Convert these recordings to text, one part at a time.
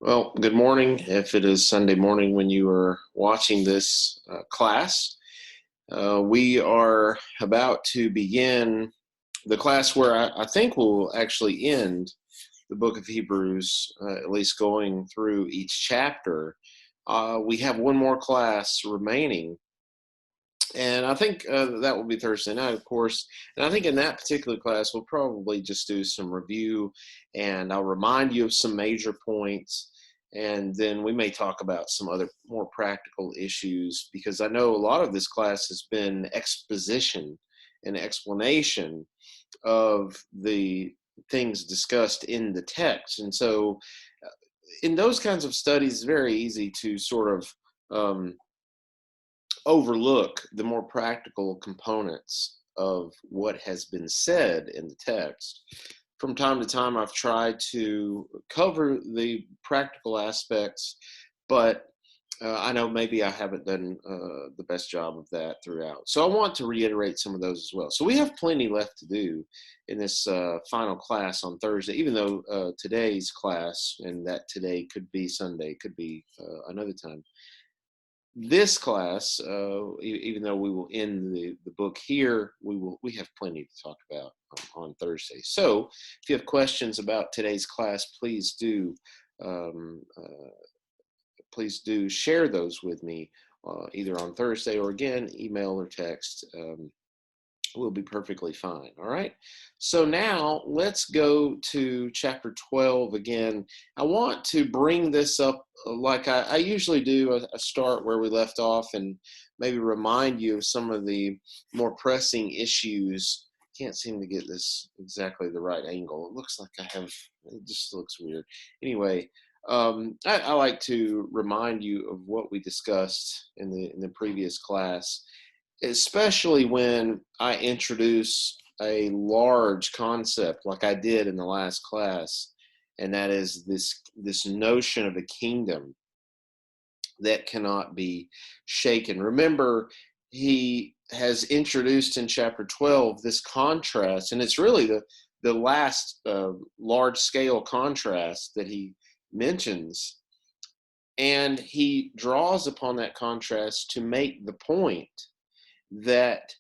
Well, good morning. If it is Sunday morning when you are watching this class, we are about to begin the class where I think we'll actually end the book of Hebrews, at least going through each chapter. We have one more class remaining, and I think that will be Thursday night, of course. And I think in that particular class, we'll probably just do some review, and I'll remind you of some major points. And then we may talk about some other more practical issues, because I know a lot of this class has been exposition and explanation of the things discussed in the text. And so, in those kinds of studies, it's very easy to sort of overlook the more practical components of what has been said in the text. From time to time, I've tried to cover the practical aspects, but I know maybe I haven't done the best job of that throughout. So I want to reiterate some of those as well. So we have plenty left to do in this final class on Thursday, even though today's class, and that today could be Sunday, could be another time. This class, even though we will end the book here, we have plenty to talk about on Thursday. So if you have questions about today's class, um, uh, please do share those with me, either on Thursday or again, email or text. Will be perfectly fine. All right. So now let's go to chapter 12 again. I want to bring this up like I usually do. I start where we left off and maybe remind you of some of the more pressing issues. Can't seem to get this exactly the right angle. It looks like it just looks weird. Anyway, I like to remind you of what we discussed in the previous class, especially when I introduce a large concept like I did in the last class, and that is this notion of a kingdom that cannot be shaken. Remember, he has introduced in chapter 12 this contrast, and it's really the last large scale contrast that he mentions, and he draws upon that contrast to make the point that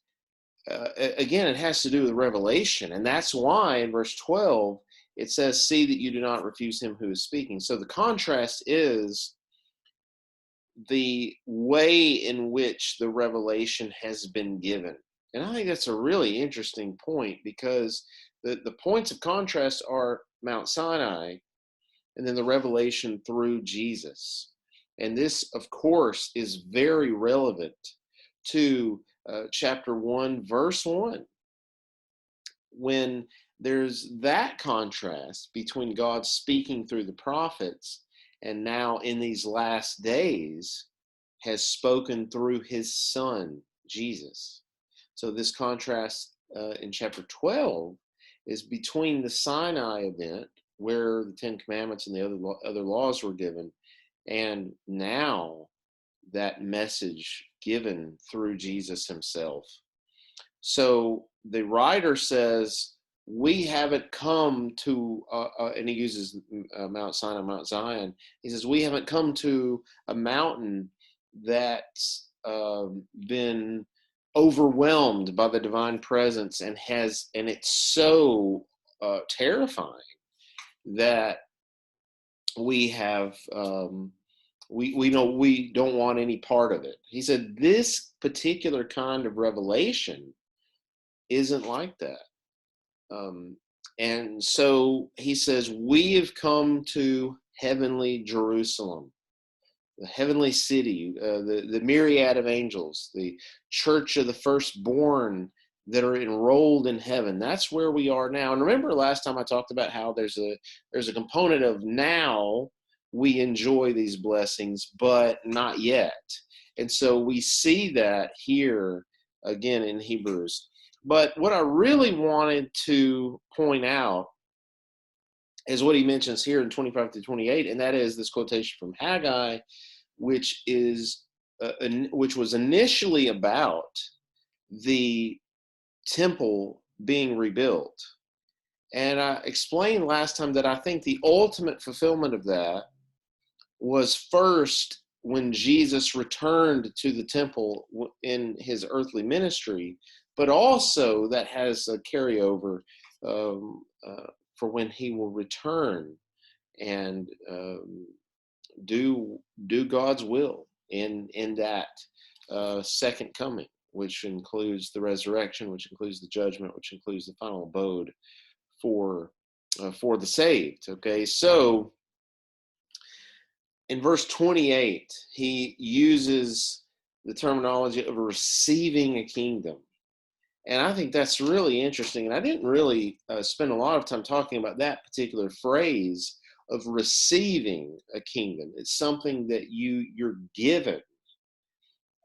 again, it has to do with revelation. And that's why in verse 12, it says, see that you do not refuse him who is speaking. So the contrast is the way in which the revelation has been given. And I think that's a really interesting point, because the points of contrast are Mount Sinai and then the revelation through Jesus. And this, of course, is very relevant to chapter 1, verse 1, when there's that contrast between God speaking through the prophets and now in these last days has spoken through his son, Jesus. So this contrast in chapter 12 is between the Sinai event, where the Ten Commandments and the other laws were given, and now that message given through Jesus himself. So the writer says, we haven't come to, and he uses Mount Sinai, Mount Zion. He says, we haven't come to a mountain that's been overwhelmed by the divine presence and it's so terrifying that we have we know we don't want any part of it. He said this particular kind of revelation isn't like that. Um, and so he says, we have come to heavenly Jerusalem, the heavenly city, the myriad of angels, the church of the firstborn that are enrolled in heaven. That's where we are now. And remember last time I talked about how there's a component of now we enjoy these blessings, but not yet. And so we see that here again in Hebrews. But what I really wanted to point out is what he mentions here in 25 to 28, and that is this quotation from Haggai, which was initially about the temple being rebuilt. And I explained last time that I think the ultimate fulfillment of that was first when Jesus returned to the temple in his earthly ministry, but also that has a carryover um, for when he will return and do God's will in that second coming, which includes the resurrection, which includes the judgment, which includes the final abode for the saved. Okay, so in verse 28, he uses the terminology of receiving a kingdom. And I think that's really interesting. And I didn't really spend a lot of time talking about that particular phrase of receiving a kingdom. It's something that you're given.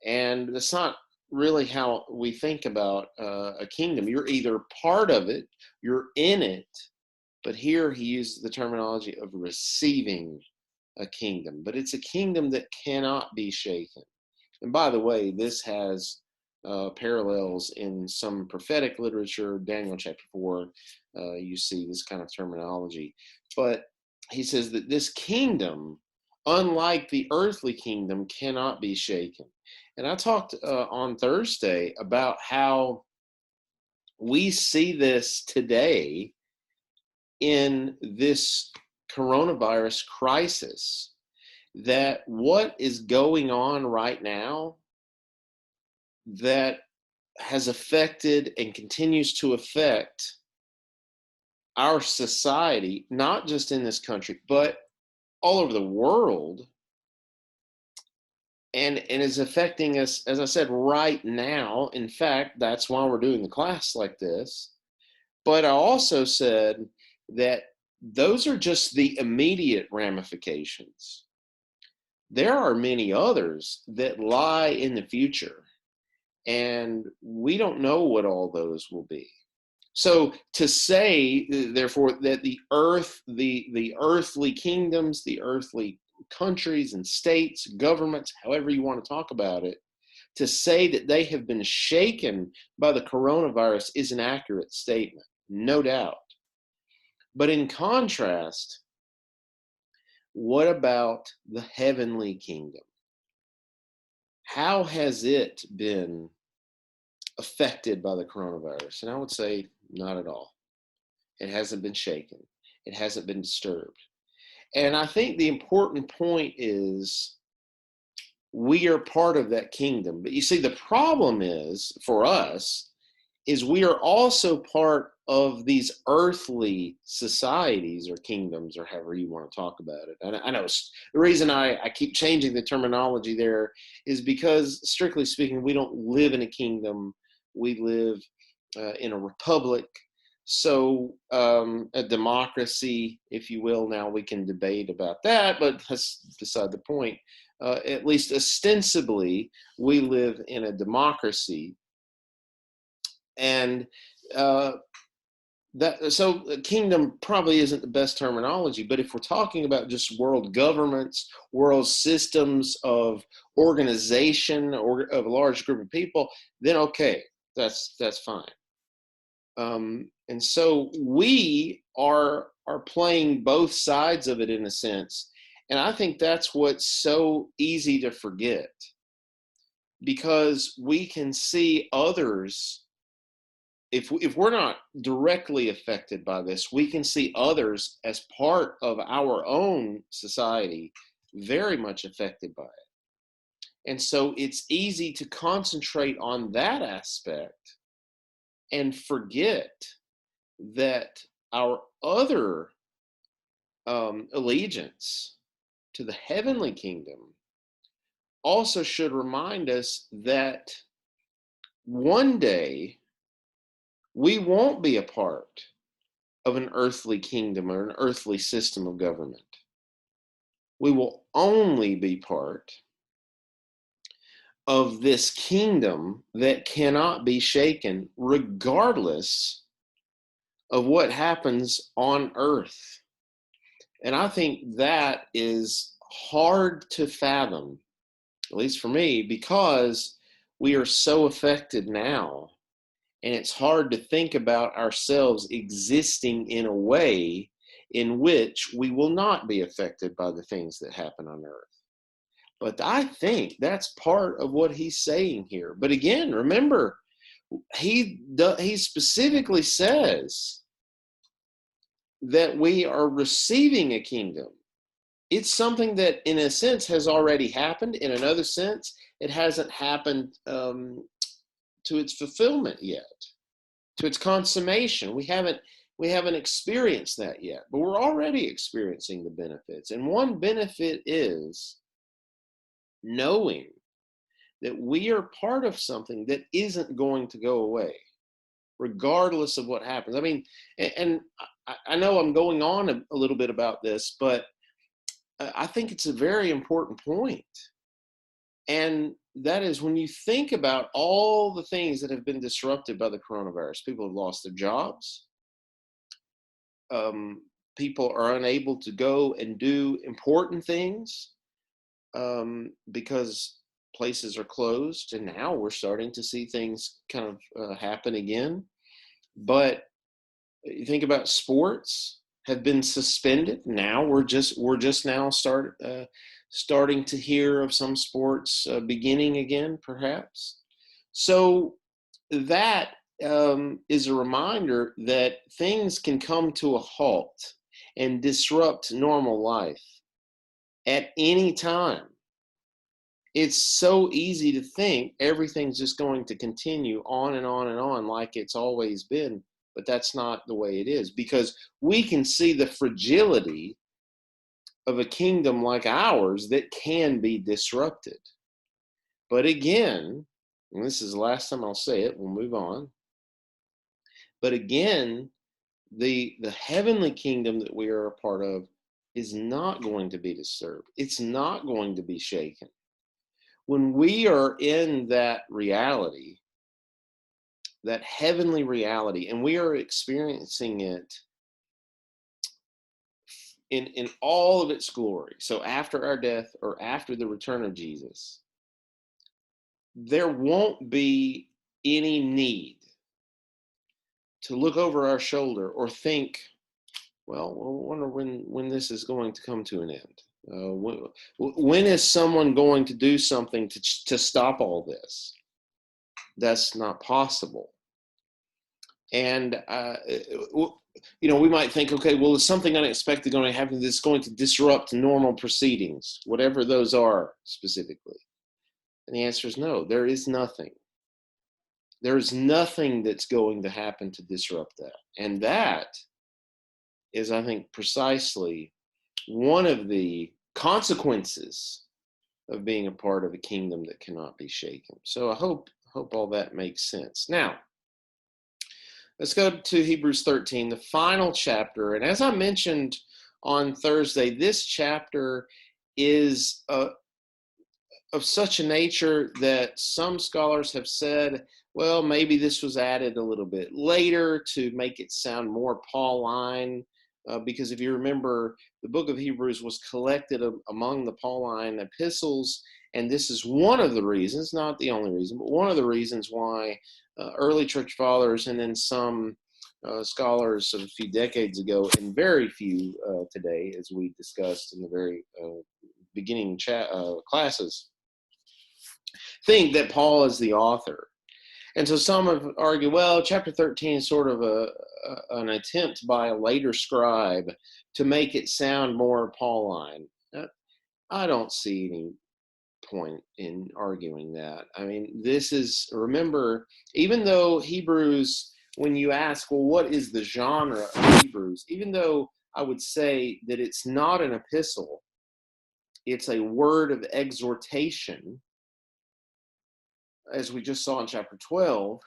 And that's not really how we think about a kingdom. You're either part of it, you're in it, but here he uses the terminology of receiving a kingdom. But it's a kingdom that cannot be shaken. And by the way, this has parallels in some prophetic literature. Daniel chapter 4, you see this kind of terminology. But he says that this kingdom, unlike the earthly kingdom, cannot be shaken. And I talked on Thursday about how we see this today in this coronavirus crisis, that what is going on right now that has affected and continues to affect our society, not just in this country, but all over the world, and is affecting us, as I said, right now. In fact, that's why we're doing the class like this. But I also said that those are just the immediate ramifications. There are many others that lie in the future, and we don't know what all those will be. So to say, therefore, that the earthly kingdoms, the earthly countries and states, governments, however you want to talk about it, to say that they have been shaken by the coronavirus is an accurate statement, no doubt. But in contrast, what about the heavenly kingdom? How has it been affected by the coronavirus? And I would say not at all. It hasn't been shaken. It hasn't been disturbed. And I think the important point is we are part of that kingdom. But you see, the problem is, for us, is we are also part of these earthly societies or kingdoms, or however you want to talk about it. And I know the reason I keep changing the terminology there is because, strictly speaking, we don't live in a kingdom. We live in a republic. So a democracy, if you will. Now we can debate about that, but that's beside the point. At least ostensibly, we live in a democracy. And so kingdom probably isn't the best terminology, but if we're talking about just world governments, world systems of organization, or of a large group of people, then okay, that's fine. And so we are playing both sides of it in a sense, and I think that's what's so easy to forget, because we can see others. If we're not directly affected by this, we can see others as part of our own society very much affected by it. And so it's easy to concentrate on that aspect and forget that our other allegiance to the heavenly kingdom also should remind us that one day we won't be a part of an earthly kingdom or an earthly system of government. We will only be part of this kingdom that cannot be shaken, regardless of what happens on earth. And I think that is hard to fathom, at least for me, because we are so affected now. And it's hard to think about ourselves existing in a way in which we will not be affected by the things that happen on earth. But I think that's part of what he's saying here. But again, remember, he specifically says that we are receiving a kingdom. It's something that, in a sense, has already happened. In another sense, it hasn't happened to its fulfillment yet, to its consummation. We haven't experienced that yet, but we're already experiencing the benefits. And one benefit is knowing that we are part of something that isn't going to go away, regardless of what happens. I mean, and I know I'm going on a little bit about this, but I think it's a very important point. And that is, when you think about all the things that have been disrupted by the coronavirus, people have lost their jobs. People are unable to go and do important things because places are closed, and now we're starting to see things kind of happen again. But you think about sports have been suspended. Now we're just now starting to hear of some sports beginning again, perhaps. So that is a reminder that things can come to a halt and disrupt normal life at any time. It's so easy to think everything's just going to continue on and on and on like it's always been, but that's not the way it is, because we can see the fragility of a kingdom like ours that can be disrupted. But again, and this is the last time I'll say it, we'll move on. But again, the heavenly kingdom that we are a part of is not going to be disturbed. It's not going to be shaken. When we are in that reality, that heavenly reality, and we are experiencing it in all of its glory, so after our death or after the return of Jesus, there won't be any need to look over our shoulder or think, well, I wonder when this is going to come to an end. When is someone going to do something to stop all this? That's not possible. And we might think, okay, well, is something unexpected going to happen that's going to disrupt normal proceedings, whatever those are specifically? And the answer is no. There is nothing. There's nothing that's going to happen to disrupt that. And that is, I think, precisely one of the consequences of being a part of a kingdom that cannot be shaken. So I hope all that makes sense. Now, let's go to Hebrews 13, the final chapter. And as I mentioned on Thursday, this chapter is of such a nature that some scholars have said, well, maybe this was added a little bit later to make it sound more Pauline, because if you remember, the book of Hebrews was collected among the Pauline epistles, and this is one of the reasons, not the only reason, but one of the reasons why early church fathers and then some scholars of a few decades ago, and very few today, as we discussed in the very beginning classes, think that Paul is the author. And so some have argued, well, chapter 13 is sort of an attempt by a later scribe to make it sound more Pauline. I don't see any point in arguing that. I mean, remember, even though Hebrews, when you ask, well, what is the genre of Hebrews, even though I would say that it's not an epistle, it's a word of exhortation, as we just saw in chapter 12.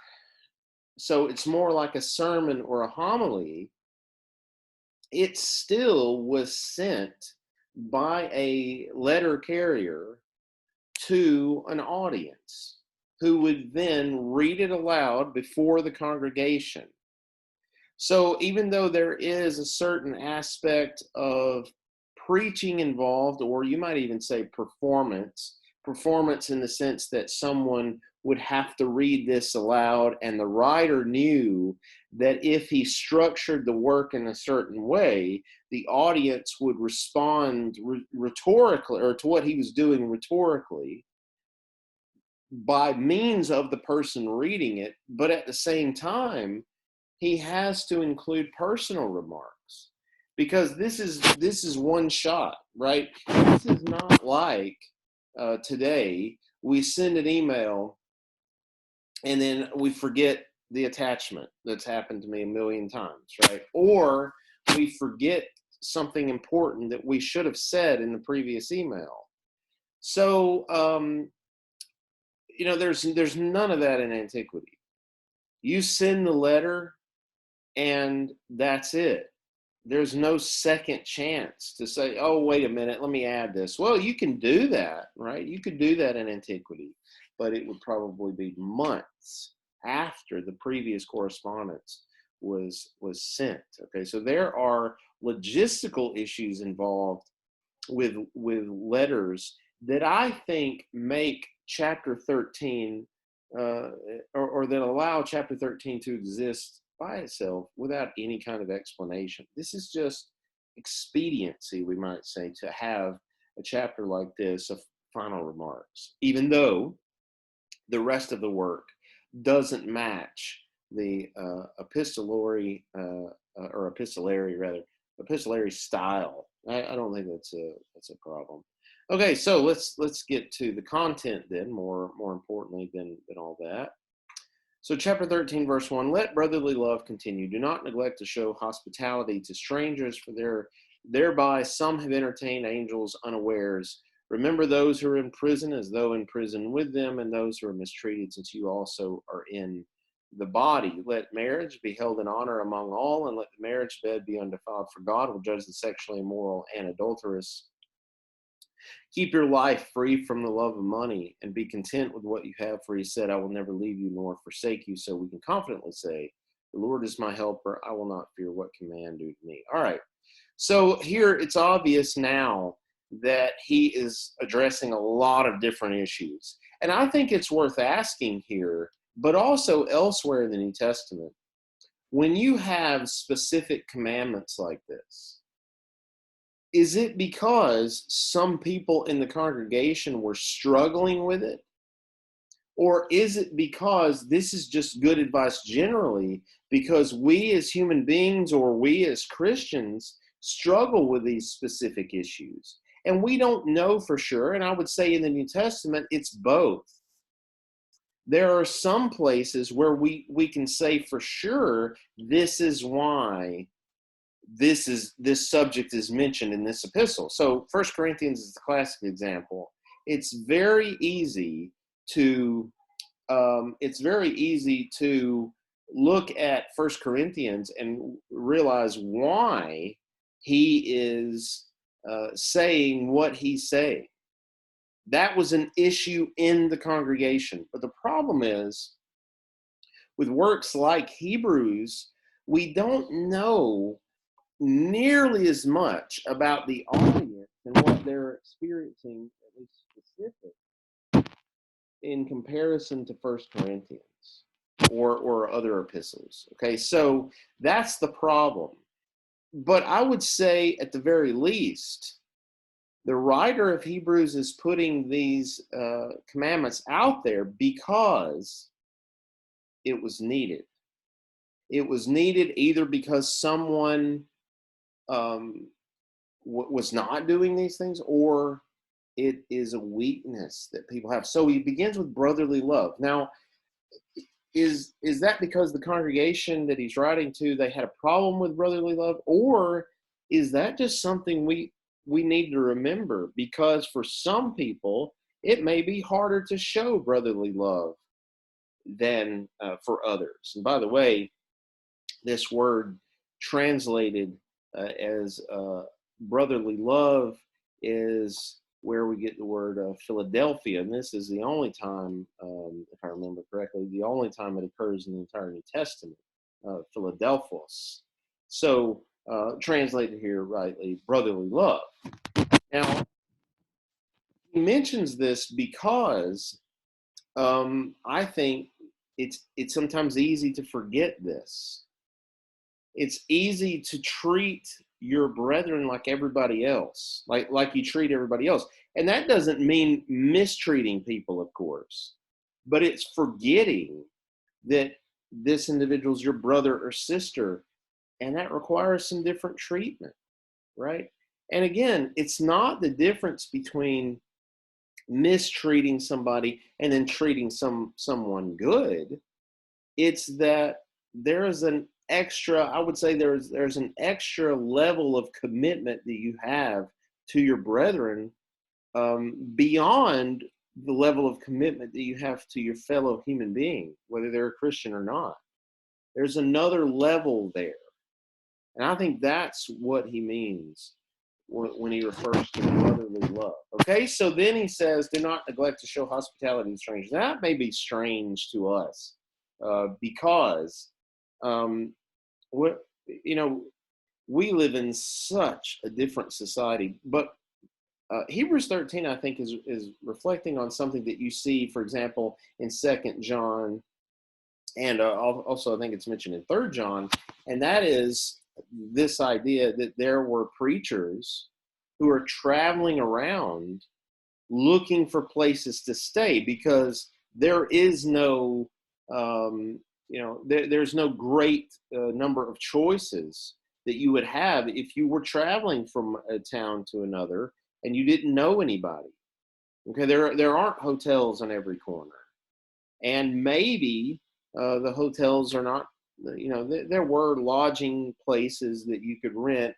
So it's more like a sermon or a homily. It still was sent by a letter carrier to an audience who would then read it aloud before the congregation. So even though there is a certain aspect of preaching involved, or you might even say performance in the sense that someone would have to read this aloud, and the writer knew that if he structured the work in a certain way, the audience would respond rhetorically, or to what he was doing rhetorically, by means of the person reading it. But at the same time, he has to include personal remarks, because this is one shot, right? This is not like today we send an email and then we forget the attachment. That's happened to me a million times, right? Or we forget something important that we should have said in the previous email. So there's none of that in antiquity. You send the letter and that's it. There's no second chance to say, oh, wait a minute, let me add this. Well, you can do that, right? You could do that in antiquity, but it would probably be months after the previous correspondence was sent. Okay, so there are logistical issues involved with letters that I think make chapter 13 or that allow chapter 13 to exist by itself without any kind of explanation. This is just expediency, we might say, to have a chapter like this of final remarks, even though the rest of the work doesn't match the epistolary style. I don't think that's a problem. Okay, so let's get to the content then, more importantly than all that. So chapter 13, verse 1, let brotherly love continue. Do not neglect to show hospitality to strangers, for thereby some have entertained angels unawares. Remember those who are in prison as though in prison with them, and those who are mistreated, since you also are in the body. Let marriage be held in honor among all, and let the marriage bed be undefiled, for God will judge the sexually immoral and adulterous. Keep your life free from the love of money, and be content with what you have, for he said, I will never leave you nor forsake you. So we can confidently say, the Lord is my helper. I will not fear what can man do to me. All right. So here it's obvious now that he is addressing a lot of different issues. And I think it's worth asking here, but also elsewhere in the New Testament, when you have specific commandments like this, is it because some people in the congregation were struggling with it? Or is it because this is just good advice generally, because we as human beings or we as Christians struggle with these specific issues? And we don't know for sure. And I would say in the New Testament, it's both. There are some places where we can say for sure, this is why this subject is mentioned in this epistle. So 1 Corinthians is the classic example. It's very easy to look at 1 Corinthians and realize why he is saying what he's saying. That was an issue in the congregation. But the problem is, with works like Hebrews, we don't know nearly as much about the audience and what they're experiencing, at least specific, in comparison to 1 Corinthians or other epistles. Okay, so that's the problem. But I would say, at the very least, the writer of Hebrews is putting these commandments out there because it was needed. It was needed either because someone was not doing these things, or it is a weakness that people have. So he begins with brotherly love. Now, is that because the congregation that he's writing to, they had a problem with brotherly love, or is that just something we need to remember? Because for some people, it may be harder to show brotherly love than for others. And by the way, this word translated as brotherly love is where we get the word Philadelphia. And this is the only time, if I remember correctly, the only time it occurs in the entire New Testament, Philadelphos. So translated here rightly, brotherly love. Now, he mentions this because I think it's sometimes easy to forget this. It's easy to treat your brethren like everybody else, like you treat everybody else. And that doesn't mean mistreating people, of course, but it's forgetting that this individual is your brother or sister, and that requires some different treatment, right? And again, it's not the difference between mistreating somebody and then treating someone good. It's that there is an extra, I would say there's an extra level of commitment that you have to your brethren, beyond the level of commitment that you have to your fellow human being, whether they're a Christian or not. There's another level there. And I think that's what he means when he refers to brotherly love. Okay, so then he says, do not neglect to show hospitality to strangers. That may be strange to us, because what you know we live in such a different society. But Hebrews 13, I think, is reflecting on something that you see, for example, in 2nd John, and also I think it's mentioned in 3rd John, and that is this idea that there were preachers who are traveling around looking for places to stay, because there is no, there's no great number of choices that you would have if you were traveling from a town to another and you didn't know anybody. Okay, there aren't hotels on every corner, and maybe the hotels are not. There were lodging places that you could rent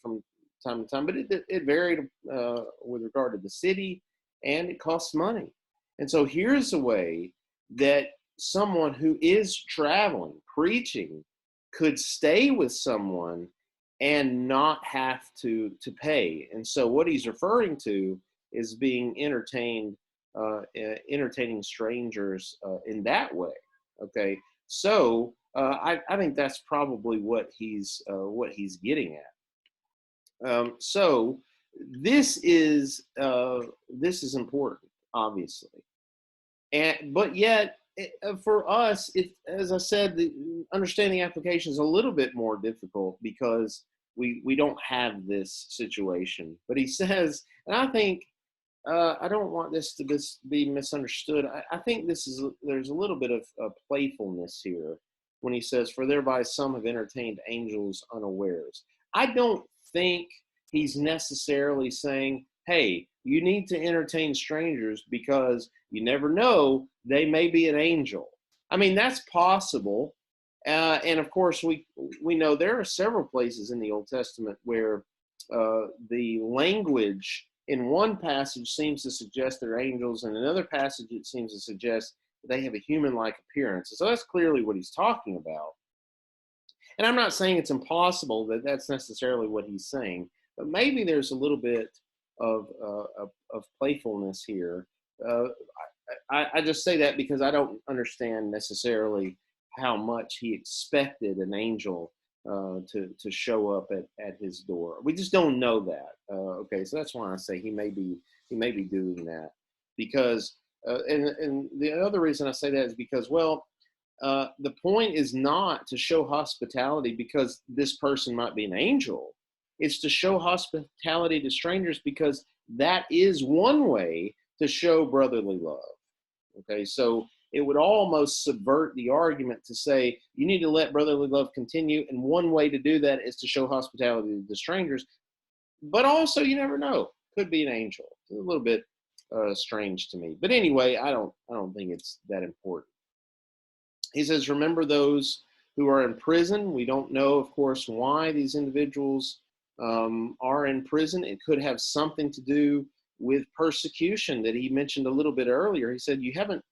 from time to time, but it varied with regard to the city, and it costs money. And so here's a way that someone who is traveling, preaching, could stay with someone and not have to pay. And so what he's referring to is being entertaining strangers in that way. Okay, so I think that's probably what he's getting at. So this is important, obviously, but yet for us, as I said, understanding application is a little bit more difficult because we don't have this situation. But he says, and I think I don't want this to be misunderstood. I think there's a little bit of playfulness here when he says, "For thereby some have entertained angels unawares." I don't think he's necessarily saying, "Hey, you need to entertain strangers because you never know, they may be an angel." I mean, that's possible, and of course we know there are several places in the Old Testament where the language in one passage seems to suggest they're angels, and another passage it seems to suggest that they have a human-like appearance. So that's clearly what he's talking about. And I'm not saying it's impossible that that's necessarily what he's saying, but maybe there's a little bit of playfulness here. Uh, I just say that because I don't understand necessarily how much he expected an angel to show up at his door. We just don't know that. Okay, so that's why I say he may be doing that, because and the other reason I say that is because, well, the point is not to show hospitality because this person might be an angel. It's to show hospitality to strangers because that is one way to show brotherly love. Okay, so it would almost subvert the argument to say you need to let brotherly love continue, and one way to do that is to show hospitality to strangers. But also, you never know; could be an angel. It's a little bit strange to me. But anyway, I don't think it's that important. He says, remember those who are in prison. We don't know, of course, why these individuals are in prison. It could have something to do with persecution that he mentioned a little bit earlier. He said, you haven't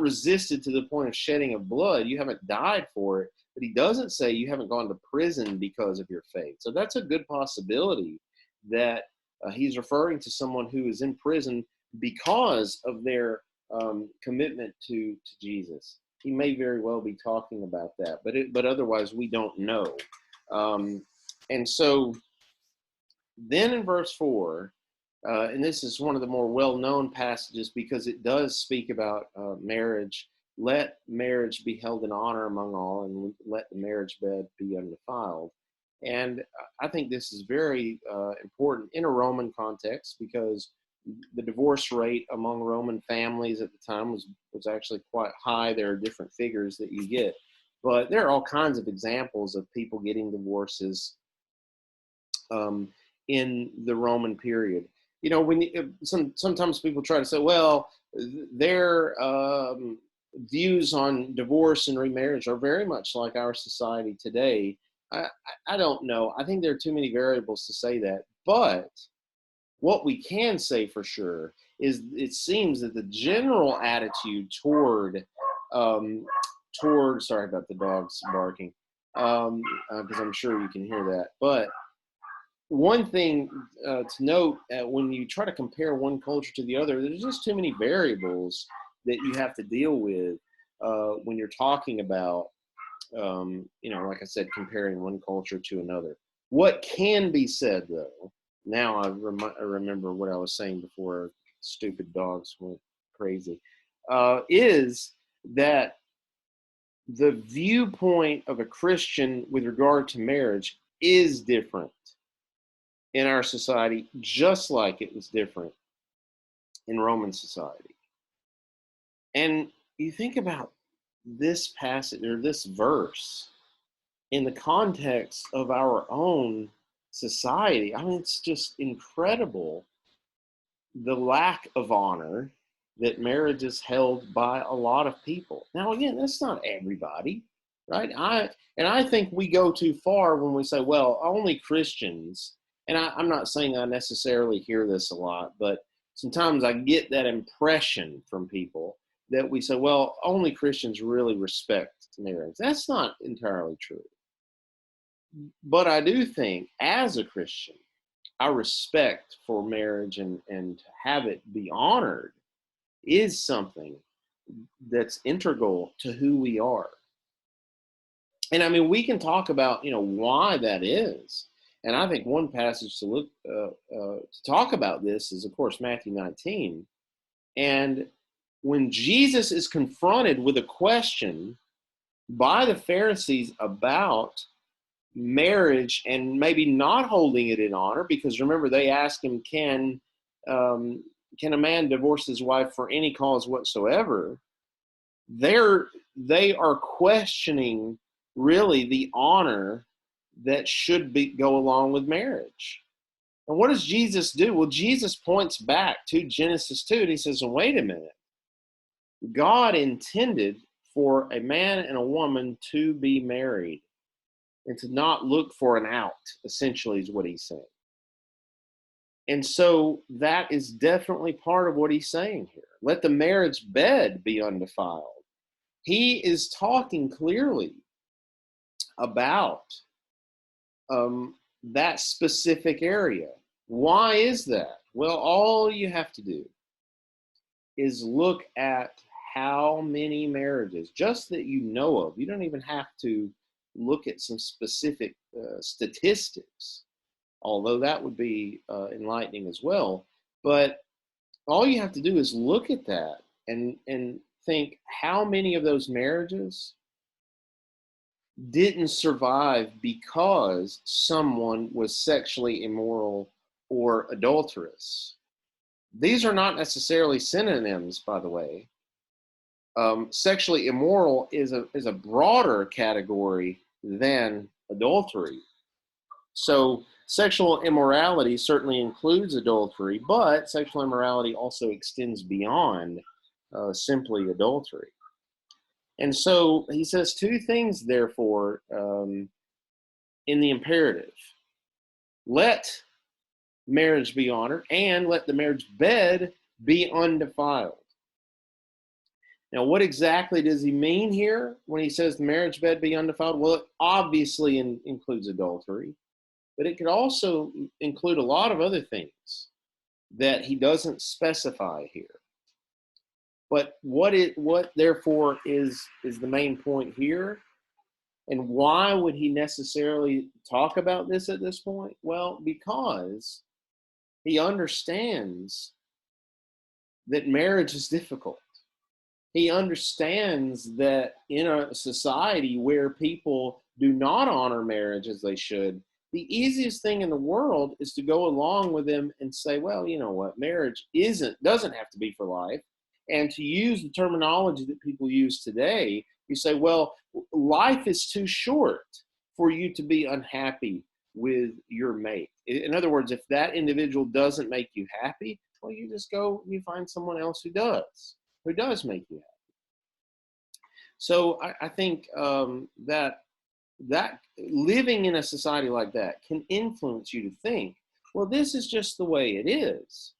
resisted to the point of shedding of blood. You haven't died for it. But he doesn't say you haven't gone to prison because of your faith. So that's a good possibility that he's referring to someone who is in prison because of their commitment to Jesus. He may very well be talking about that, but otherwise we don't know. And so then in verse 4, and this is one of the more well-known passages because it does speak about marriage. Let marriage be held in honor among all, and let the marriage bed be undefiled. And I think this is very important in a Roman context because the divorce rate among Roman families at the time was actually quite high. There are different figures that you get, but there are all kinds of examples of people getting divorces um, in the Roman period. You know, when sometimes people try to say, well, their views on divorce and remarriage are very much like our society today. I, I don't know. I think there are too many variables to say that. But what we can say for sure is it seems that the general attitude um, toward sorry about the dogs barking, because I'm sure you can hear that. But one thing to note when you try to compare one culture to the other, there's just too many variables that you have to deal with when you're talking about, like I said, comparing one culture to another. What can be said, though, now I remember what I was saying before stupid dogs went crazy, is that the viewpoint of a Christian with regard to marriage is different in our society, just like it was different in Roman society. And you think about this passage or this verse in the context of our own society. I mean, it's just incredible the lack of honor that marriage is held by a lot of people. Now, again, that's not everybody, right? I think we go too far when we say, well, only Christians. And I'm not saying I necessarily hear this a lot, but sometimes I get that impression from people that we say, well, only Christians really respect marriage. That's not entirely true. But I do think, as a Christian, our respect for marriage and to have it be honored is something that's integral to who we are. And I mean, we can talk about, why that is. And I think one passage to look to talk about this is, of course, Matthew 19. And when Jesus is confronted with a question by the Pharisees about marriage and maybe not holding it in honor, because remember they asked him, can a man divorce his wife for any cause whatsoever? They are questioning really the honor that should go along with marriage. And what does Jesus do? Well, Jesus points back to Genesis 2 and he says, well, wait a minute. God intended for a man and a woman to be married and to not look for an out, essentially, is what he's saying. And so that is definitely part of what he's saying here. Let the marriage bed be undefiled. He is talking clearly about that specific area. Why is that? Well, all you have to do is look at how many marriages, just that you know of. You don't even have to look at some specific statistics, although that would be enlightening as well. But all you have to do is look at that and think how many of those marriages didn't survive because someone was sexually immoral or adulterous. These are not necessarily synonyms, by the way. Sexually immoral is a broader category than adultery. So sexual immorality certainly includes adultery, but sexual immorality also extends beyond simply adultery. And so he says two things, therefore, in the imperative. Let marriage be honored and let the marriage bed be undefiled. Now, what exactly does he mean here when he says the marriage bed be undefiled? Well, it obviously includes adultery, but it could also include a lot of other things that he doesn't specify here. But what therefore is the main point here? And why would he necessarily talk about this at this point? Well, because He understands that marriage is difficult. He understands that in a society where people do not honor marriage as they should, the easiest thing in the world is to go along with them and say, well, you know what, marriage doesn't have to be for life. And to use the terminology that people use today, you say, well, life is too short for you to be unhappy with your mate. In other words, if that individual doesn't make you happy, well, you just go, you find someone else who does make you happy. So I think that living in a society like that can influence you to think, well, this is just the way it is.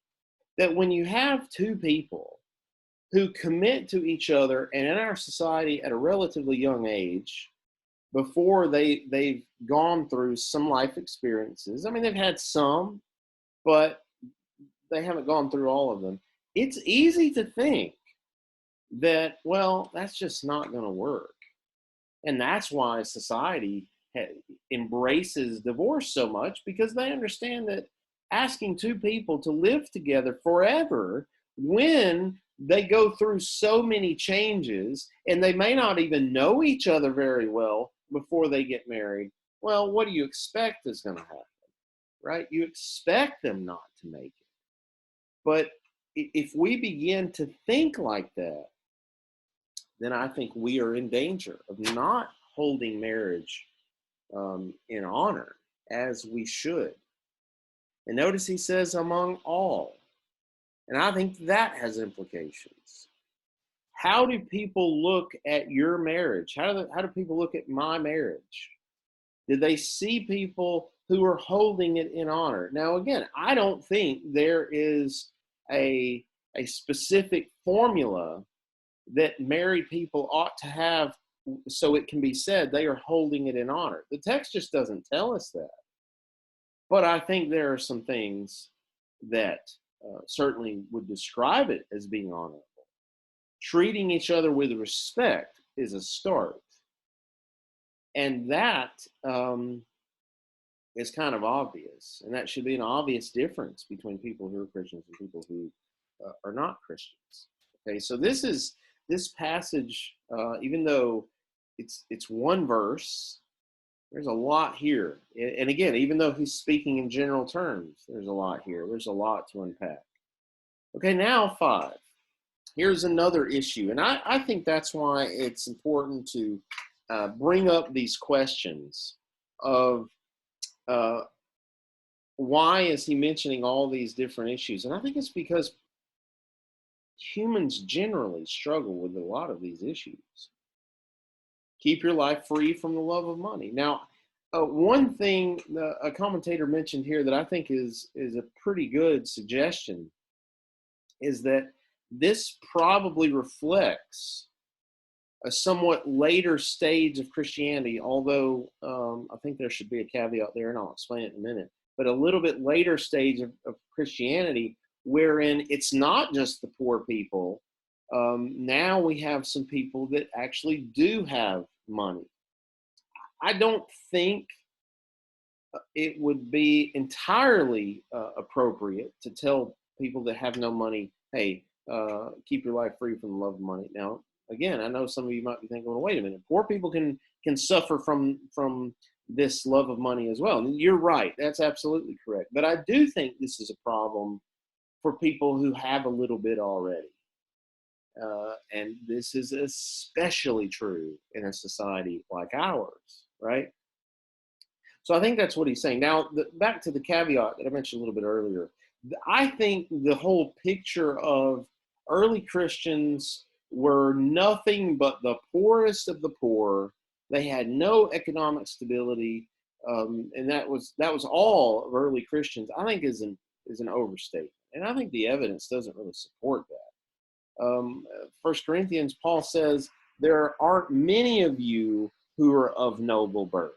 That when you have two people who commit to each other, and in our society at a relatively young age, before they've gone through some life experiences. I mean, they've had some, but they haven't gone through all of them. It's easy to think that, well, that's just not going to work. And that's why society embraces divorce so much, because they understand that asking two people to live together forever, when they go through so many changes and they may not even know each other very well before they get married, well, what do you expect is going to happen, right? You expect them not to make it. But if we begin to think like that, then I think we are in danger of not holding marriage in honor as we should. And notice he says among all. And I think that has implications. How do people look at your marriage? How do people look at my marriage? Do they see people who are holding it in honor? Now, again, I don't think there is a specific formula that married people ought to have so it can be said they are holding it in honor. The text just doesn't tell us that. But I think there are some things that certainly would describe it as being honorable. Treating each other with respect is a start. And that is kind of obvious. And that should be an obvious difference between people who are Christians and people who are not Christians. Okay, so this passage, even though it's one verse, there's a lot here. And again, even though he's speaking in general terms, there's a lot here. There's a lot to unpack. Okay, now 5. Here's another issue. And I think that's why it's important to bring up these questions of why is he mentioning all these different issues? And I think it's because humans generally struggle with a lot of these issues. Keep your life free from the love of money. Now, one thing a commentator mentioned here that I think is a pretty good suggestion is that this probably reflects a somewhat later stage of Christianity, although I think there should be a caveat there, and I'll explain it in a minute, but a little bit later stage of Christianity wherein it's not just the poor people. Now we have some people that actually do have money. I don't think it would be entirely appropriate to tell people that have no money, hey, keep your life free from the love of money. Now, again, I know some of you might be thinking, well, wait a minute, poor people can suffer from this love of money as well. And you're right, that's absolutely correct. But I do think this is a problem for people who have a little bit already. And this is especially true in a society like ours, right? So I think that's what he's saying. Now, back to the caveat that I mentioned a little bit earlier. I think the whole picture of early Christians were nothing but the poorest of the poor. They had no economic stability, and that was all of early Christians. I think is an overstatement, and I think the evidence doesn't really support that. 1 Corinthians, Paul says, there aren't many of you who are of noble birth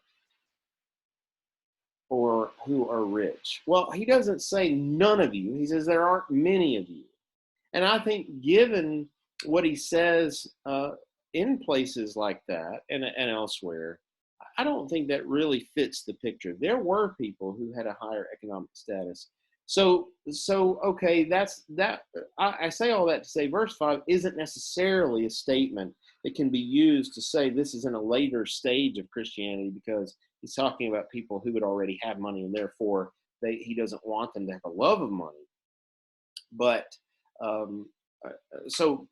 or who are rich. Well, he doesn't say none of you. He says there aren't many of you. And I think given what he says in places like that and elsewhere, I don't think that really fits the picture. There were people who had a higher economic status. So okay, that's that. I say all that to say verse 5 isn't necessarily a statement that can be used to say this is in a later stage of Christianity, because he's talking about people who would already have money, and therefore he doesn't want them to have a love of money. But um, so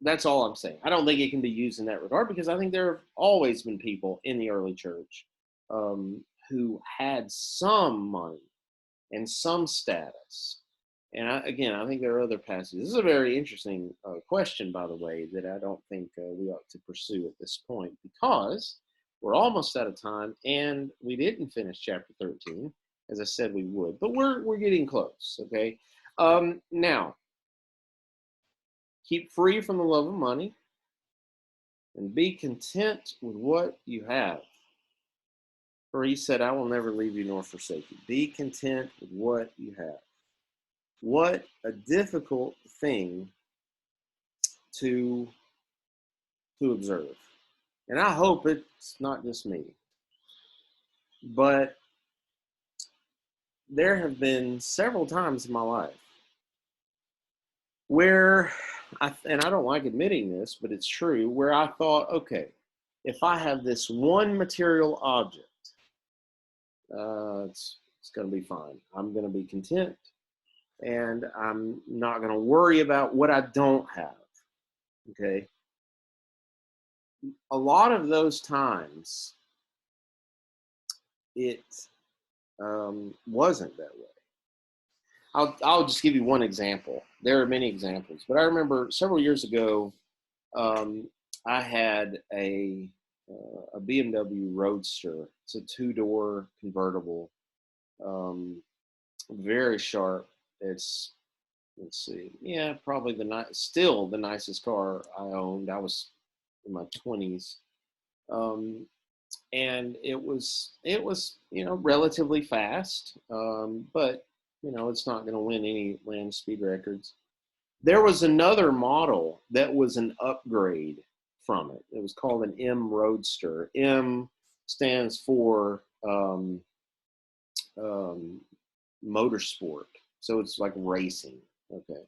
that's all I'm saying. I don't think it can be used in that regard, because I think there have always been people in the early church who had some money and some status. And again, I think there are other passages. This is a very interesting question, by the way, that I don't think we ought to pursue at this point, because we're almost out of time and we didn't finish chapter 13, as I said we would, but we're getting close. Okay. Now, keep free from the love of money and be content with what you have. For he said, I will never leave you nor forsake you. Be content with what you have. What a difficult thing to observe. And I hope it's not just me. But there have been several times in my life where, and I don't like admitting this, but it's true, where I thought, okay, if I have this one material object, it's going to be fine. I'm going to be content, and I'm not going to worry about what I don't have. Okay. A lot of those times, it wasn't that way. I'll just give you one example. There are many examples, but I remember several years ago, I had a BMW Roadster. It's a two-door convertible, very sharp. It's, let's see, yeah, probably still the nicest car I owned. I was in my 20s. And it was relatively fast, but it's not going to win any land speed records. There was another model that was an upgrade from it. It was called an M Roadster. M stands for motorsport, so it's like racing. Okay.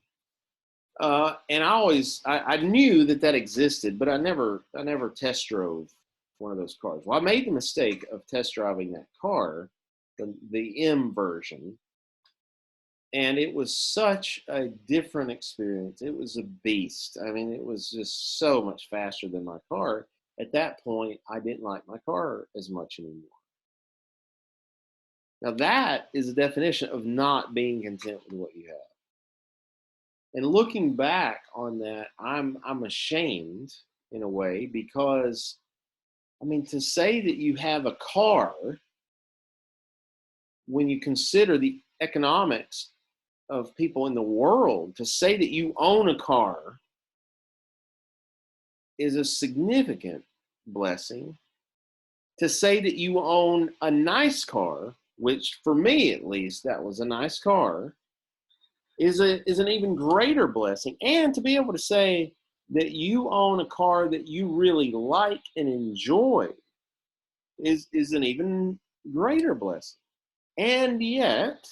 And I knew that existed, but I never test drove one of those cars. Well, I made the mistake of test driving that car, the M version, and it was such a different experience. It was a beast. I mean, it was just so much faster than my car. At that point, I didn't like my car as much anymore. Now, that is a definition of not being content with what you have. And looking back on that, I'm ashamed in a way, because I mean, to say that you have a car, when you consider the economics of people in the world, to say that you own a car is a significant blessing. To say that you own a nice car, which for me at least, that was a nice car, is an even greater blessing. And to be able to say that you own a car that you really like and enjoy is an even greater blessing. And yet,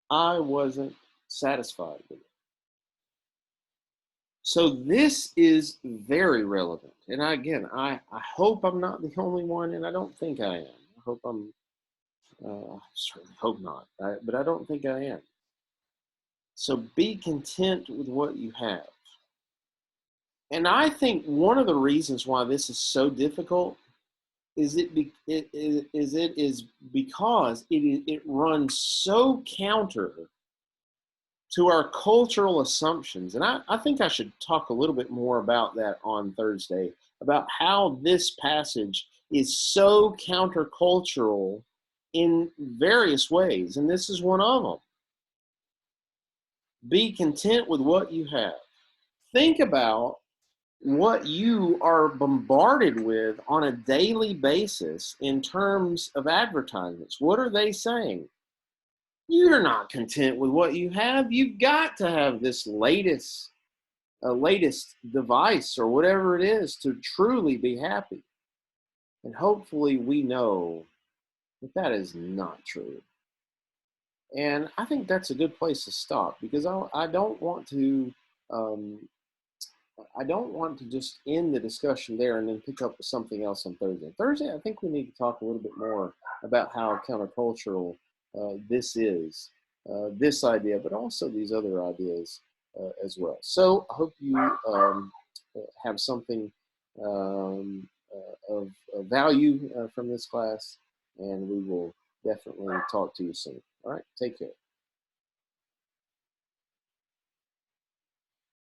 I wasn't satisfied with it. So this is very relevant. And I hope I'm not the only one, and I don't think I am. I hope I certainly hope not, but I don't think I am. So be content with what you have. And I think one of the reasons why this is so difficult is because it runs so counter to our cultural assumptions. And I think I should talk a little bit more about that on Thursday, about how this passage is so countercultural in various ways. And this is one of them. Be content with what you have. Think about what you are bombarded with on a daily basis in terms of advertisements. What are they saying? You're not content with what you have. You've got to have this latest device or whatever it is to truly be happy. And hopefully we know that that is not true. And I think that's a good place to stop because I don't want to um, I don't want to just end the discussion there and then pick up with something else on Thursday. Thursday, I think we need to talk a little bit more about how countercultural this is, this idea, but also these other ideas as well. So I hope you have something of value from this class, and we will definitely talk to you soon. All right, take care.